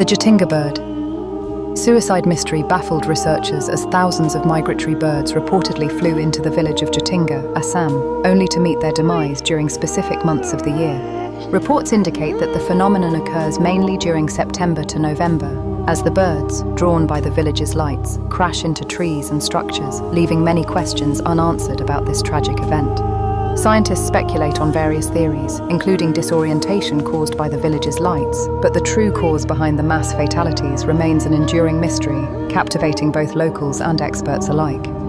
The Jatinga bird. Suicide mystery baffled researchers as thousands of migratory birds reportedly flew into the village of Jatinga, Assam, only to meet their demise during specific months of the year. Reports indicate that the phenomenon occurs mainly during September to November, as the birds, drawn by the village's lights, crash into trees and structures, leaving many questions unanswered about this tragic event. Scientists speculate on various theories, including disorientation caused by the village's lights, but the true cause behind the mass fatalities remains an enduring mystery, captivating both locals and experts alike.